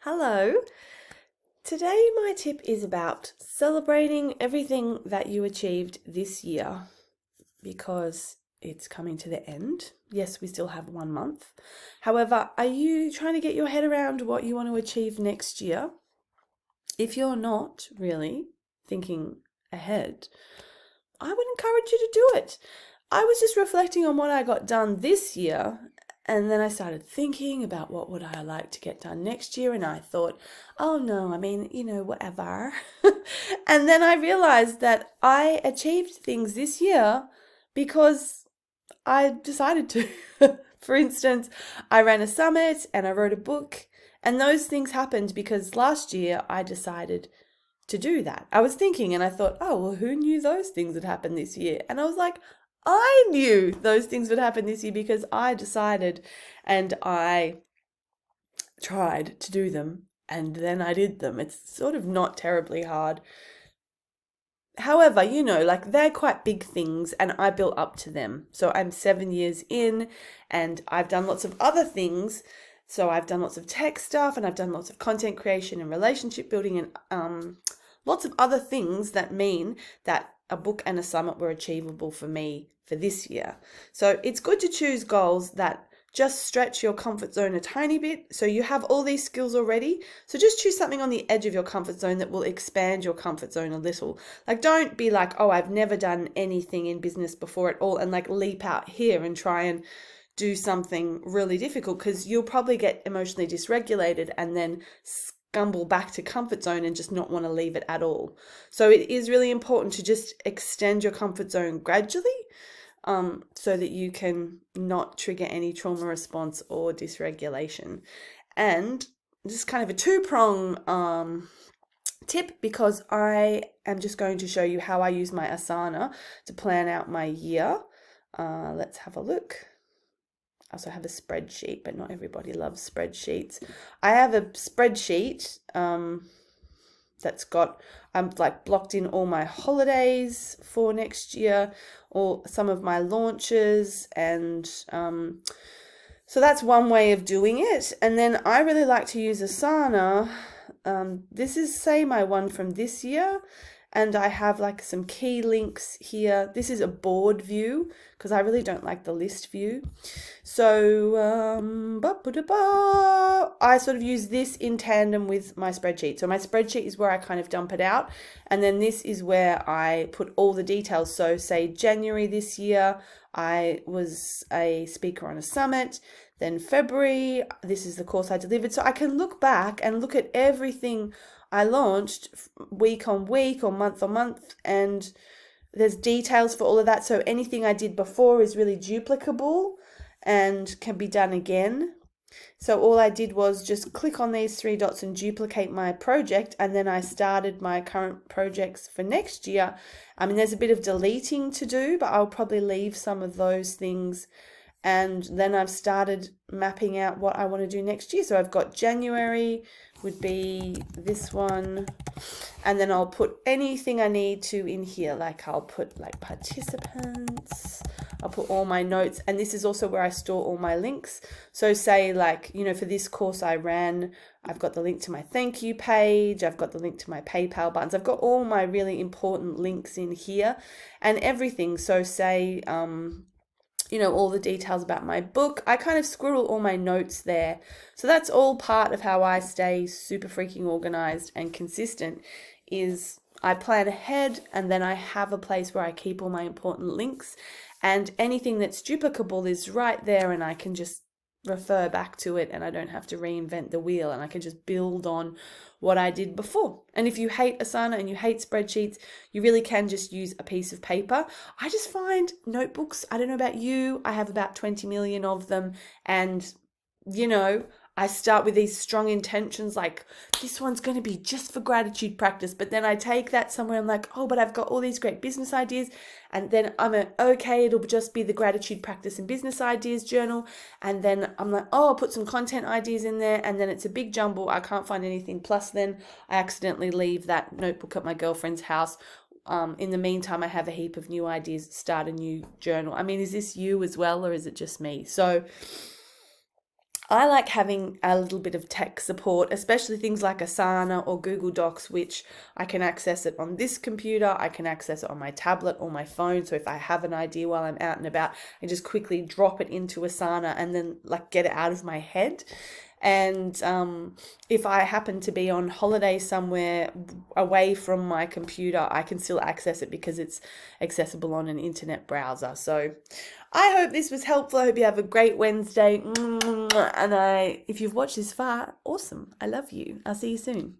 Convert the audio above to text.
Hello. Today, my tip is about celebrating everything that you achieved this year because it's coming to the end. Yes, we still have 1 month. However, are you trying to get your head around what you want to achieve next year? If you're not really thinking ahead, I would encourage you to do it. I was just reflecting on what I got done this year, and then I started thinking about what would I like to get done next year, and I thought, oh no, whatever. And then I realized that I achieved things this year because I decided to. For instance, I ran a summit and I wrote a book, and those things happened because last year I decided to do that. I was thinking and I thought, oh, well, who knew those things would happen this year? And I was like, I knew those things would happen this year because I decided and I tried to do them and then I did them. It's sort of not terribly hard. However, like they're quite big things and I built up to them. So I'm 7 years in and I've done lots of other things. So I've done lots of tech stuff and I've done lots of content creation and relationship building and lots of other things that mean that a book and a summit were achievable for me for this year. So it's good to choose goals that just stretch your comfort zone a tiny bit. So you have all these skills already. So just choose something on the edge of your comfort zone that will expand your comfort zone a little. Like, don't be like, oh, I've never done anything in business before at all, and like leap out here and try and do something really difficult, because you'll probably get emotionally dysregulated and then scumble back to comfort zone and just not want to leave it at all. So it is really important to just extend your comfort zone gradually, so that you can not trigger any trauma response or dysregulation. And this is kind of a two-prong tip, because I am just going to show you how I use my Asana to plan out my year. Let's have a look. I also have a spreadsheet, but not everybody loves spreadsheets. I have a spreadsheet that's got, I'm like blocked in all my holidays for next year, or some of my launches, and so that's one way of doing it. And then I really like to use Asana. This is, say, my one from this year, and I have like some key links here. This is a board view because I really don't like the list view. So I sort of use this in tandem with my spreadsheet. So my spreadsheet is where I kind of dump it out, and then this is where I put all the details. So say January this year, I was a speaker on a summit. Then February, this is the course I delivered. So I can look back and look at everything I launched week on week or month on month, and there's details for all of that. So anything I did before is really duplicable and can be done again. So all I did was just click on these three dots and duplicate my project, and then I started my current projects for next year. I mean, there's a bit of deleting to do, but I'll probably leave some of those things. And then I've started mapping out what I want to do next year. So I've got January would be this one, and then I'll put anything I need to in here. Like I'll put like participants, I'll put all my notes, and this is also where I store all my links. So say like, for this course I ran, I've got the link to my thank you page, I've got the link to my PayPal buttons, I've got all my really important links in here and everything. So say, all the details about my book, I kind of squirrel all my notes there. So that's all part of how I stay super freaking organized and consistent, is I plan ahead, and then I have a place where I keep all my important links, and anything that's duplicable is right there, and I can just refer back to it, and I don't have to reinvent the wheel, and I can just build on what I did before. And if you hate Asana and you hate spreadsheets, you really can just use a piece of paper. I just find notebooks, I don't know about you, I have about 20 million of them, and I start with these strong intentions, like this one's going to be just for gratitude practice. But then I take that somewhere, I'm like, oh, but I've got all these great business ideas. And then okay, it'll just be the gratitude practice and business ideas journal. And then I'm like, oh, I'll put some content ideas in there. And then it's a big jumble. I can't find anything. Plus then I accidentally leave that notebook at my girlfriend's house. In the meantime, I have a heap of new ideas to start a new journal. I mean, is this you as well, or is it just me? So I like having a little bit of tech support, especially things like Asana or Google Docs, which I can access it on this computer, I can access it on my tablet or my phone. So if I have an idea while I'm out and about, I just quickly drop it into Asana and then like get it out of my head. And if I happen to be on holiday somewhere away from my computer, I can still access it because it's accessible on an internet browser. So I hope this was helpful. I hope you have a great Wednesday. And if you've watched this far, awesome. I love you. I'll see you soon.